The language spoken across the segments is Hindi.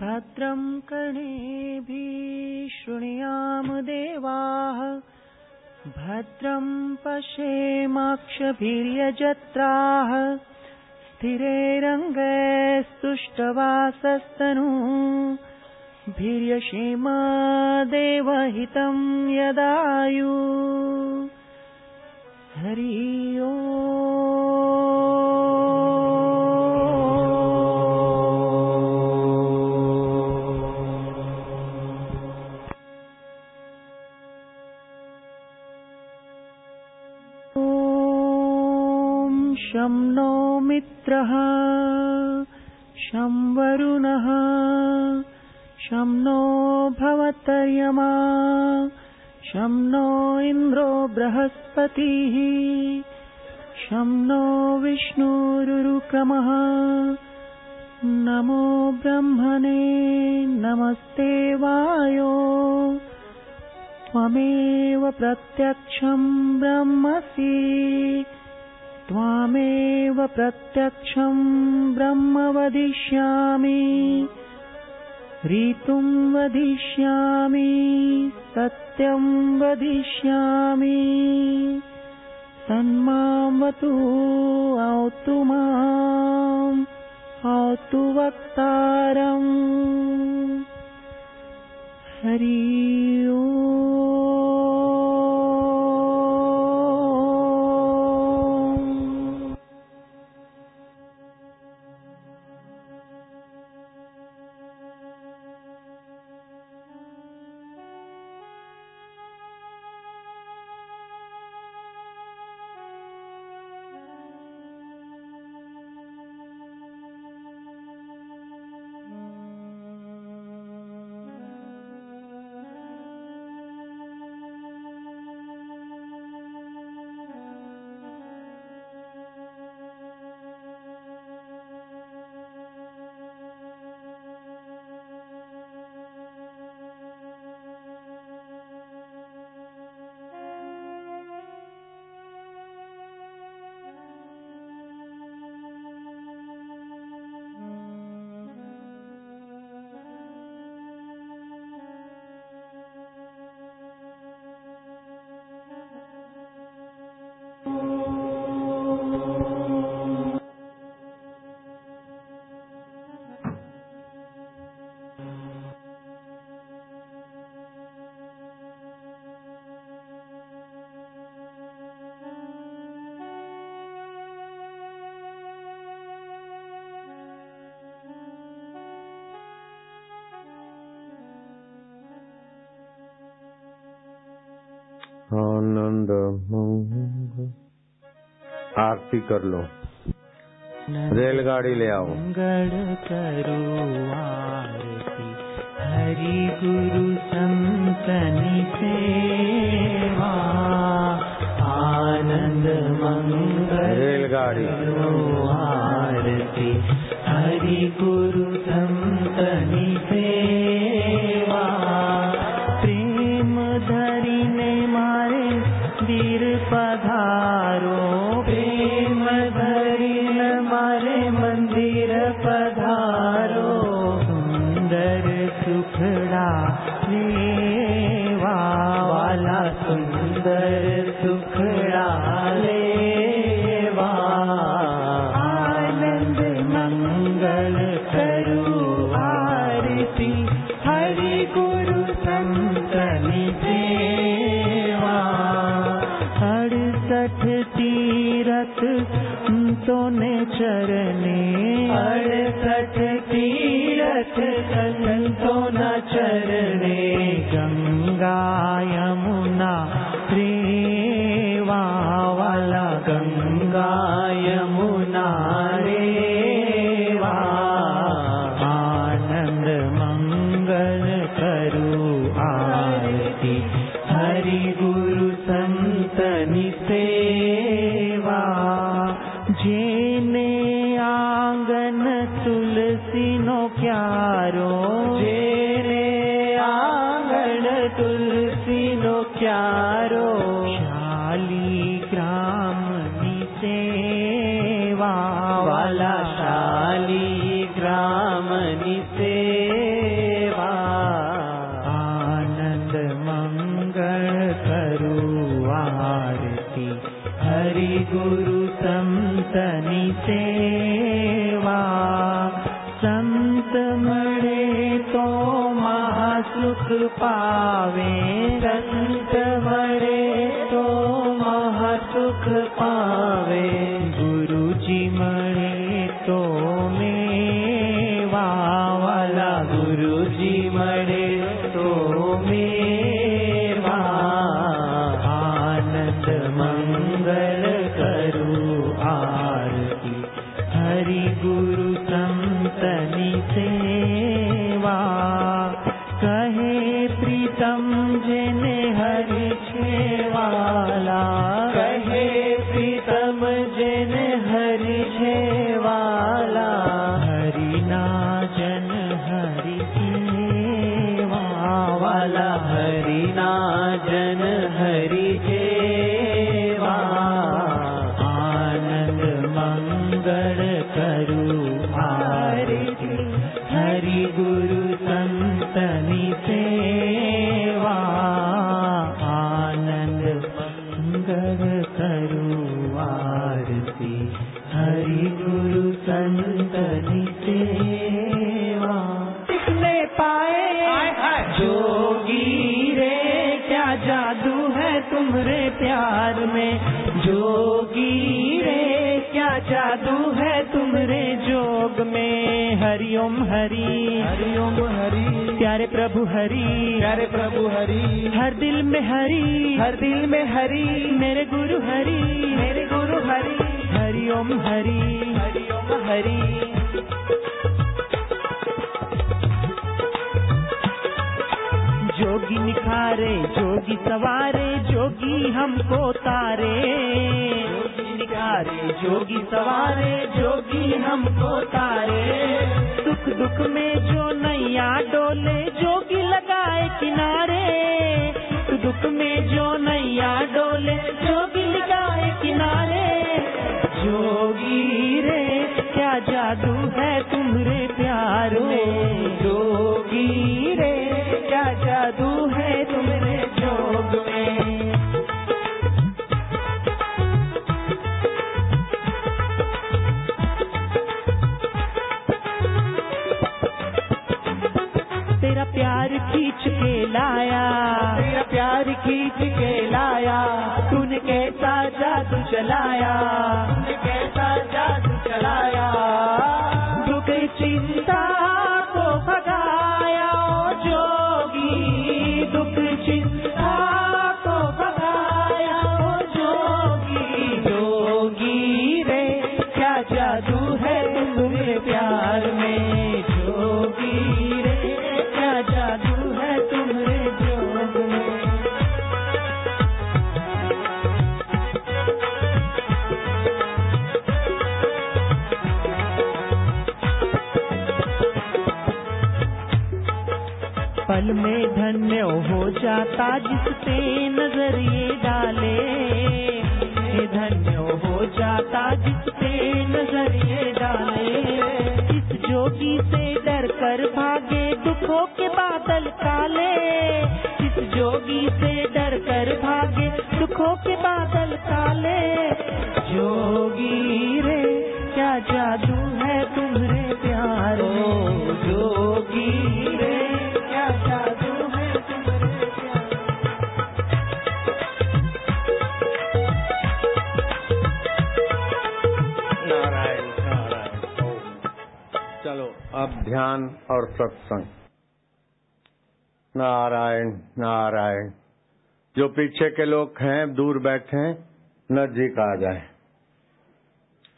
भद्रं कर्णेभिः शृणुयाम देवाः भद्रं पश्येमाक्षभिर्यजत्राः स्थिरैरङ्गैस्तुष्टवासस्तनूभिर्यशेम देवहितं यदायु हरि शं नो मित्रः शं वरुणः शं नो भवतर्यमा शं नो इन्द्रो बृहस्पतिः शं नो विष्णुरुक्रमः नमो ब्रह्मणे नमस्ते वायो त्वमेव प्रत्यक्षं ब्रह्मसि त्वामेव प्रत्यक्षं ब्रह्म वदिष्यामि ऋतुं वदिष्यामि सत्यं वदिष्यामि तन्मामवतु औतु माम् औतु वक्तारम् हरि आनंद मंगल आरती कर लो। रेलगाड़ी ले आओ। मंगल करो आरती हरि गुरु संतनि सेवा आनंद मंगल रेलगाड़ी करो आरती हरि गुरु संतनि सेवा प्रेम धरिने मारे दीर पधारो प्रेम धरिने मारे मंदिर पधारो सुंदर सुखड़ा लेवा वाला सुंदर सुखड़ा लेवा आनंद मंगल करो आरती हरि गुरु संतनि सेवा 68 तीरथ तोने चरने 68 तीरथ संतो न चरने गंगा यमुना रेवा वाला गंगा यमुना रेवा आनंद मंगल करो आरती हरि गुरु संतनि सेवा जेने सेवा आनंद मंगल करू आरती हरि गुरु संतनि सेवा संत मरे तो महासुख पावे संत मरे तो महासुख पावे गुरु जी मरे तो मेवा वाला गुरु जी मरे तो मेवा आनंद मंगल करू आरती हरि गुरु संतनि सेवा कहे प्रीतम जिने हरि छेवाला कहे प्रीतम जिने हरि छेवाला हरि नाजन हरि सेवा वाला हरि नाजन हरि सेवा आनंद मंगल करू आरती हरि गुरु संतनि सेवा आनंद मंगल करू आरती हरि गुरु संतनि सेवा किसने पाए जोगी रे क्या जादू है तुम्हारे प्यार में जोगी रे क्या जादू है तुम्हारे जोग में हरिओम हरि हरिओम हरि प्यारे प्रभु हरि हर दिल में हरि हर दिल में हरि मेरे गुरु हरि हरिओम हरि हरिओम हरि जोगी निखारे जोगी सवारे जोगी हमको तारे जोगी निखारे जोगी सवारे जोगी हमको तारे सुख दुख में जो नैया डोले जोगी लगाए किनारे सुख दुख में जो नैया डोले जोगी लगाए किनारे जोगी रे क्या जादू है तुम्हारे प्यार में जोगी रे क्या जादू है तुम्हारे जोग में तेरा प्यार खींच के लाया तेरा प्यार खींच के लाया तूने कैसा जादू चलाया तूने कैसा जादू चलाया दुख चिंता को भगाया जोगी दुख चिंता को भगाया जोगी जोगी रे क्या जादू है तुम्हारे प्यार में जोगी रे क्या जादू है तुम्हारे जोग में पल में धन्य हो जाता जिससे नजर ये डाले धन्य हो जाता जिससे नजर ये डाले इस जोगी से डर कर भागे दुखों के बादल काले इस जोगी से डर कर भागे दुखों के बादल काले जोगी रे क्या जादू है तुम्हारे प्यार में जोगी रे क्या जादू है तुम्हारे प्यार नारायण नारायण ओम। चलो अब ध्यान और सत्संग। नारायण नारायण। जो पीछे के लोग हैं दूर बैठे हैं नजदीक आ जाए।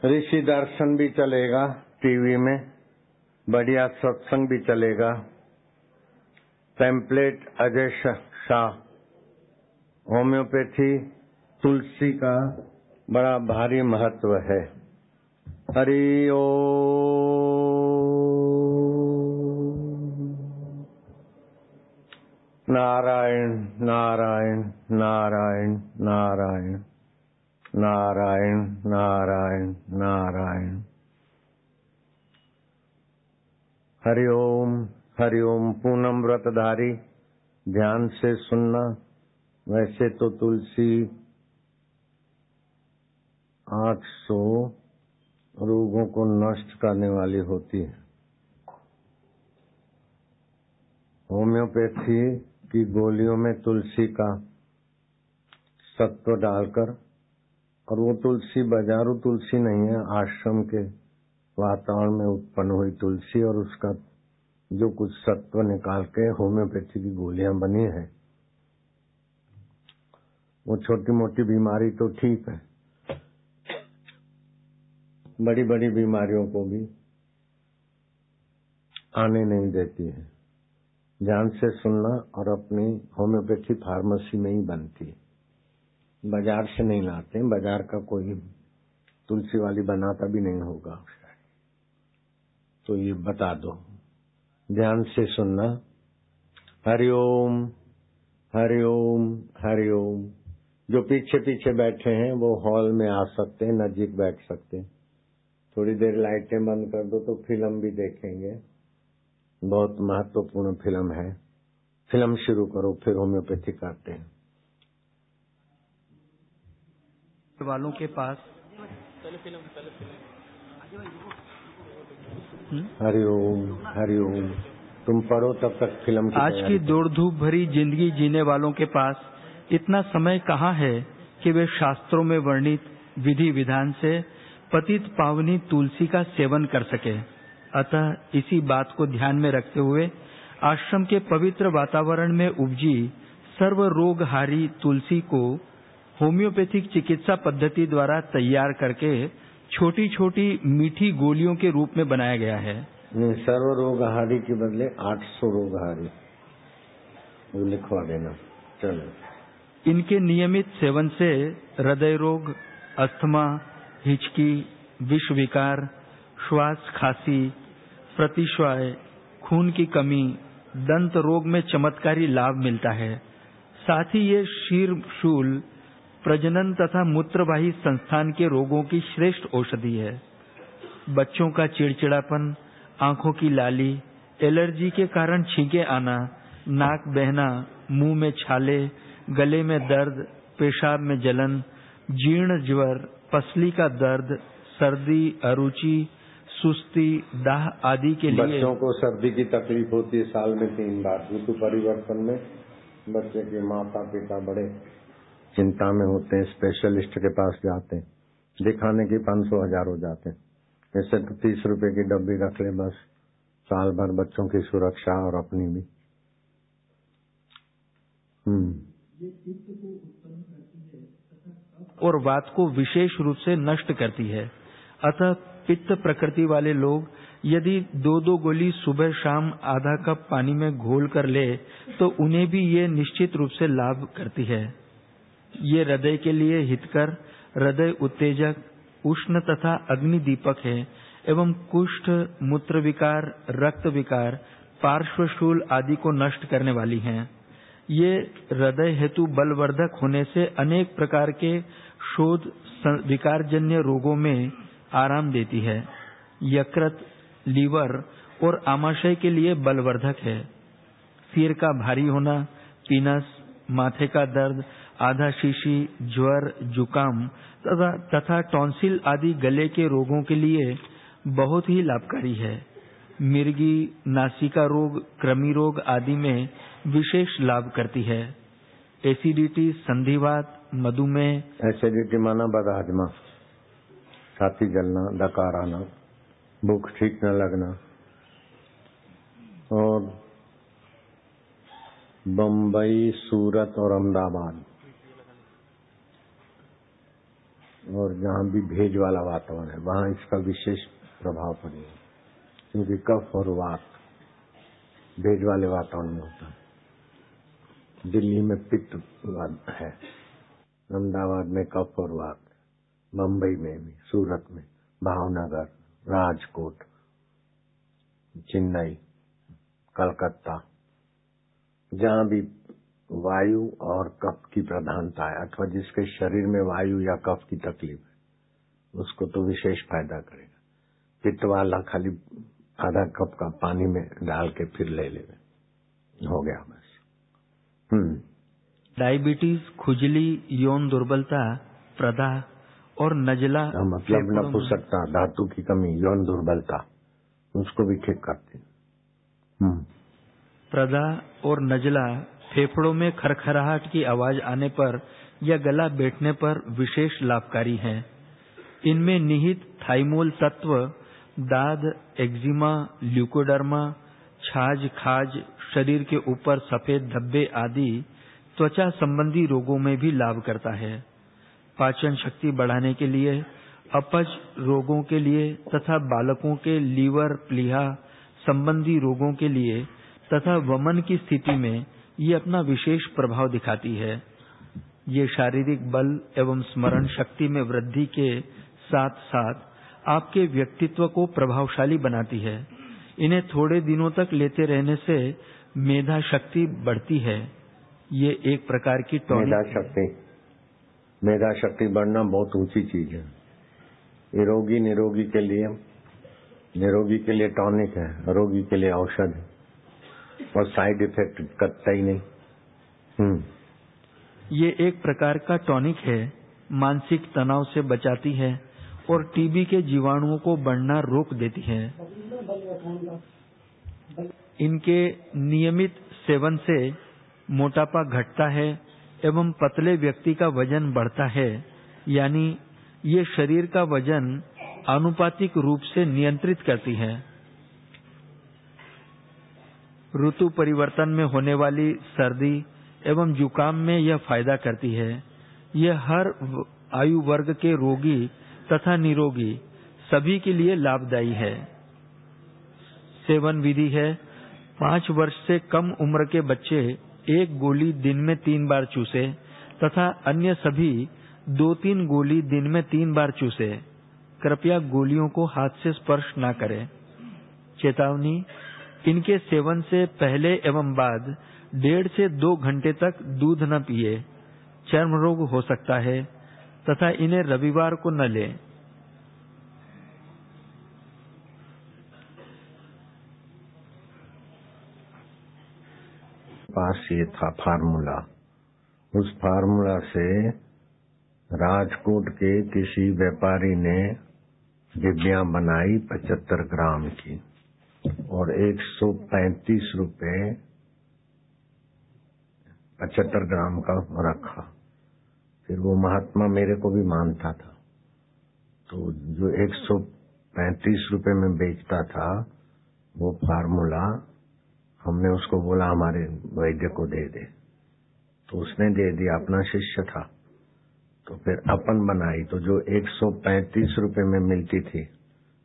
ऋषि दर्शन भी चलेगा टीवी में, बढ़िया सत्संग भी चलेगा। टेम्पलेट अजय शाह, होम्योपैथी तुलसी का बड़ा भारी महत्व है। हरि ओम। नारायण नारायण नारायण नारायण नारायण नारायण नारायण। हरि ओम। पूनम व्रतधारी ध्यान से सुनना। वैसे तो तुलसी 800 रोगों को नष्ट करने वाली होती है। होम्योपैथी की गोलियों में तुलसी का सत्व डालकर, और वो तुलसी बाजारू तुलसी नहीं है, आश्रम के वातावरण में उत्पन्न हुई तुलसी, और उसका जो कुछ सत्व निकाल के होम्योपैथी की गोलियां बनी है, वो छोटी मोटी बीमारी तो ठीक है, बड़ी बड़ी बीमारियों को भी आने नहीं देती है। ध्यान से सुनना। और अपनी होम्योपैथी फार्मेसी में ही बनती है, बाजार से नहीं लाते। बाजार का कोई तुलसी वाली बनाता भी नहीं होगा, तो ये बता दो। ध्यान से सुनना। हरि ओम, हरि ओम, हरि ओम। जो पीछे पीछे बैठे हैं वो हॉल में आ सकते हैं, नजीक बैठ सकते हैं। थोड़ी देर लाइटें बंद कर दो तो फिल्म भी देखेंगे। बहुत महत्वपूर्ण फिल्म है। फिल्म शुरू करो, फिर होम्योपैथी करते हैं। वालों के पास हरि ओम, हरि ओम। तुम पढ़ो तब तक फिल्म की आज की दौड़ धूप भरी जिंदगी जीने वालों के पास इतना समय कहाँ है कि वे शास्त्रों में वर्णित विधि विधान से पतित पावनी तुलसी का सेवन कर सके। अतः इसी बात को ध्यान में रखते हुए आश्रम के पवित्र वातावरण में उपजी सर्व रोगहारी तुलसी को होम्योपैथिक चिकित्सा पद्धति द्वारा तैयार करके छोटी छोटी मीठी गोलियों के रूप में बनाया गया है। सर्व रोगहारी के बदले 800 रोगहारी वो लिखवा देना। चलो। इनके नियमित सेवन से हृदय रोग, अस्थमा, हिचकी, विष विकार, श्वास खांसी, प्रतिश्वाय, खून की कमी, दंत रोग में चमत्कारी लाभ मिलता है। साथ ही ये शीर शूल, प्रजनन तथा मूत्रवाही संस्थान के रोगों की श्रेष्ठ औषधि है। बच्चों का चिड़चिड़ापन, आंखों की लाली, एलर्जी के कारण छींके आना, नाक बहना, मुंह में छाले, गले में दर्द, पेशाब में जलन, जीर्ण ज्वर, पसली का दर्द, सर्दी, अरुचि, सुस्ती, दाह आदि के लिए। बच्चों को सर्दी की तकलीफ होती है साल में 3 बार। ऋतु परिवर्तन में बच्चे के माता पिता बड़े चिंता में होते हैं, स्पेशलिस्ट के पास जाते हैं, दिखाने की 500-1000 हो जाते हैं। ऐसे तो 30 रुपए की डब्बी रख ले बस, साल भर बच्चों की सुरक्षा और अपनी भी। और वात को विशेष रूप से नष्ट करती है। अतः पित्त प्रकृति वाले लोग यदि 2-2 गोली सुबह शाम आधा कप पानी में घोल कर ले तो उन्हें भी ये निश्चित रूप से लाभ करती है। ये हृदय के लिए हितकर, हृदय उत्तेजक, उष्ण तथा अग्नि दीपक है एवं कुष्ठ, मूत्र विकार, रक्त विकार, पार्श्वशूल आदि को नष्ट करने वाली हैं। ये हृदय हेतु बलवर्धक होने से अनेक प्रकार के शोध विकारजन्य रोगों में आराम देती है। यकृत, लीवर और आमाशय के लिए बलवर्धक है। सिर का भारी होना, पीनस, माथे का दर्द, आधा शीशी, ज्वर, जुकाम तथा टॉन्सिल आदि गले के रोगों के लिए बहुत ही लाभकारी है। मिर्गी, नासिका रोग, कृमि रोग आदि में विशेष लाभ करती है। एसिडिटी, संधिवात, मधुमेह। एसिडिटी माना बदहजमा, छाती जलना, डकार आना, भूख ठीक न लगना, और बम्बई, सूरत और अहमदाबाद और जहाँ भी भेज वाला वातावरण है वहाँ इसका विशेष प्रभाव पड़ेगा, क्योंकि कफ और वात भेज वाले वातावरण में होता है। दिल्ली में पित्त है, अहमदाबाद में कफ और वात, बम्बई में भी, सूरत में, भावनगर, राजकोट, चेन्नई, कलकत्ता, जहाँ भी वायु और कफ की प्रधानता है अथवा जिसके शरीर में वायु या कफ की तकलीफ है उसको तो विशेष फायदा करेगा। पित्त वाला खाली आधा कप का पानी में डाल के फिर ले ले, हो गया बस। डायबिटीज, खुजली, यौन दुर्बलता, प्रदाह और नजला, मतलब नपुंसकता, धातु की कमी, यौन दुर्बलता, उसको भी ठीक करते हैं। प्रदाह और नजला फेफड़ों में खरखराहट की आवाज आने पर या गला बैठने पर विशेष लाभकारी हैं। इनमें निहित थाइमोल तत्व दाद, एक्जिमा, ल्यूकोडर्मा, छाछ, खाज, शरीर के ऊपर सफेद धब्बे आदि त्वचा संबंधी रोगों में भी लाभ करता है। पाचन शक्ति बढ़ाने के लिए, अपच रोगों के लिए तथा बालकों के लीवर, प्लीहा संबंधी रोगों के लिए तथा वमन की स्थिति में ये अपना विशेष प्रभाव दिखाती है। ये शारीरिक बल एवं स्मरण शक्ति में वृद्धि के साथ साथ आपके व्यक्तित्व को प्रभावशाली बनाती है। इन्हें थोड़े दिनों तक लेते रहने से मेधा शक्ति बढ़ती है। ये एक प्रकार की मेधा शक्ति बढ़ना बहुत ऊंची चीज है। निरोगी के लिए टॉनिक है, रोगी के लिए औषध है और साइड इफेक्ट करता ही नहीं। ये एक प्रकार का टॉनिक है, मानसिक तनाव से बचाती है और टीबी के जीवाणुओं को बढ़ना रोक देती है। इनके नियमित सेवन से मोटापा घटता है एवं पतले व्यक्ति का वजन बढ़ता है, यानी ये शरीर का वजन आनुपातिक रूप से नियंत्रित करती है। ऋतु परिवर्तन में होने वाली सर्दी एवं जुकाम में यह फायदा करती है। यह हर आयु वर्ग के रोगी तथा निरोगी सभी के लिए लाभदायी है। सेवन विधि है, 5 वर्ष से कम उम्र के बच्चे 1 गोली दिन में 3 बार चूसे तथा अन्य सभी 2-3 गोली दिन में 3 बार चूसे। कृपया गोलियों को हाथ से स्पर्श न करें। चेतावनी, इनके सेवन से पहले एवं बाद 1.5 से 2 घंटे तक दूध न पिए, चर्म रोग हो सकता है तथा इन्हें रविवार को न लें। पास ये था फार्मूला, उस फार्मूला से राजकोट के किसी व्यापारी ने डिब्बियां बनाई 75 ग्राम की और 135 रुपए 75 ग्राम का रखा। फिर वो महात्मा मेरे को भी मानता था, तो जो 135 रुपए में बेचता था वो फार्मूला हमने उसको बोला हमारे वैद्य को दे दे, तो उसने दे दिया, अपना शिष्य था। तो फिर अपन बनाई, तो जो 135 रुपए में मिलती थी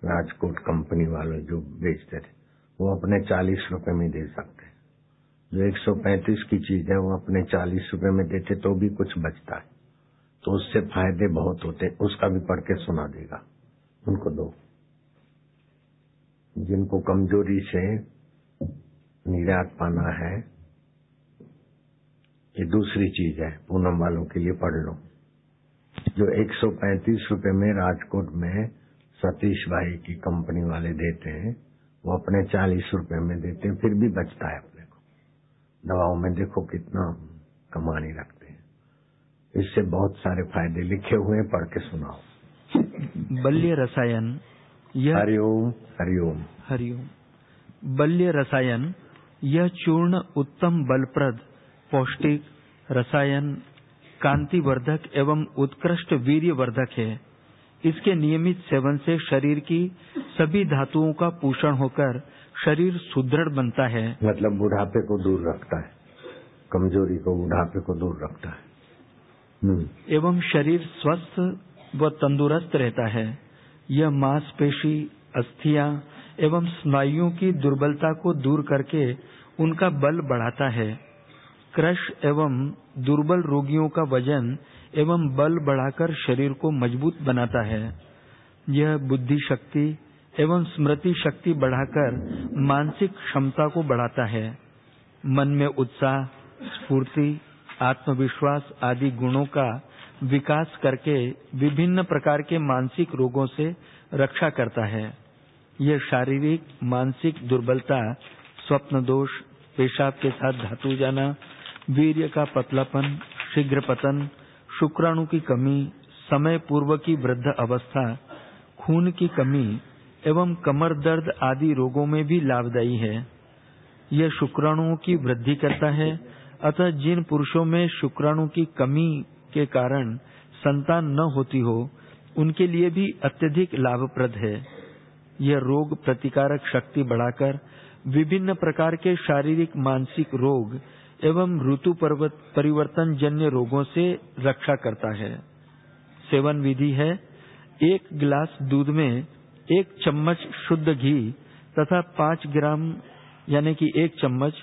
राजकोट कंपनी वाले जो बेचते थे, वो अपने 40 रुपए में दे सकते। जो 135 की चीज है वो अपने 40 रुपए में देते तो भी कुछ बचता है, तो उससे फायदे बहुत होते। उसका भी पढ़ के सुना देगा, उनको दो। जिनको कमजोरी से निजात पाना है, ये दूसरी चीज है, पूनम वालों के लिए पढ़ लो। जो 135 रुपए में राजकोट में सतीश भाई की कंपनी वाले देते हैं, वो अपने 40 रुपए में देते हैं, फिर भी बचता है अपने को। दवाओं में देखो कितना कमानी रखते हैं, इससे बहुत सारे फायदे लिखे हुए हैं, पढ़ के सुनाओ। बल्य रसायन, हरिओम हरिओम हरिओम। बल्य रसायन यह चूर्ण उत्तम बलप्रद, पौष्टिक रसायन, कांतिवर्धक एवं उत्कृष्ट वीर्यवर्धक है। इसके नियमित सेवन से शरीर की सभी धातुओं का पोषण होकर शरीर सुदृढ़ बनता है। मतलब बुढ़ापे को दूर रखता है, कमजोरी को, बुढ़ापे को दूर रखता है एवं शरीर स्वस्थ व तंदुरुस्त रहता है। यह मांसपेशी, अस्थियां एवं स्नायुओं की दुर्बलता को दूर करके उनका बल बढ़ाता है। क्रश एवं दुर्बल रोगियों का वजन एवं बल बढ़ाकर शरीर को मजबूत बनाता है। यह बुद्धि शक्ति एवं स्मृति शक्ति बढ़ाकर मानसिक क्षमता को बढ़ाता है। मन में उत्साह, स्फूर्ति, आत्मविश्वास आदि गुणों का विकास करके विभिन्न प्रकार के मानसिक रोगों से रक्षा करता है। यह शारीरिक मानसिक दुर्बलता, स्वप्न दोष, पेशाब के साथ धातु जाना, वीर्य का पतलापन, शीघ्र पतन, शुक्राणु की कमी, समय पूर्व की वृद्ध अवस्था, खून की कमी एवं कमर दर्द आदि रोगों में भी लाभदायी है। यह शुक्राणुओं की वृद्धि करता है, अतः जिन पुरुषों में शुक्राणु की कमी के कारण संतान न होती हो, उनके लिए भी अत्यधिक लाभप्रद है। यह रोग प्रतिकारक शक्ति बढ़ाकर विभिन्न प्रकार के शारीरिक मानसिक रोग एवं ऋतु परिवर्तन जन्य रोगों से रक्षा करता है। सेवन विधि है: 1 गिलास दूध में 1 चम्मच शुद्ध घी तथा 5 ग्राम यानी कि 1 चम्मच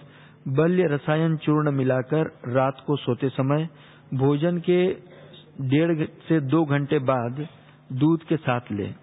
बल्य रसायन चूर्ण मिलाकर रात को सोते समय भोजन के 1.5 से 2 घंटे बाद दूध के साथ लें।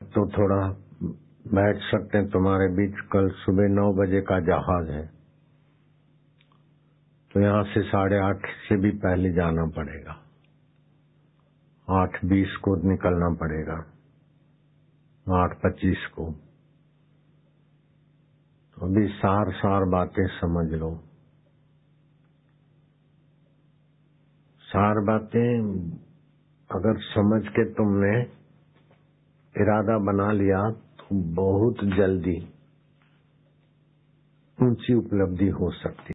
तो थोड़ा बैठ सकते हैं तुम्हारे बीच। कल सुबह 9 बजे का जहाज है, तो यहाँ से 8:30 से भी पहले जाना पड़ेगा। 8:20 को निकलना पड़ेगा, 8:25 को। तो अभी सार बातें समझ लो। सार बातें अगर समझ के तुमने इरादा बना लिया तो बहुत जल्दी ऊंची उपलब्धि हो सकती।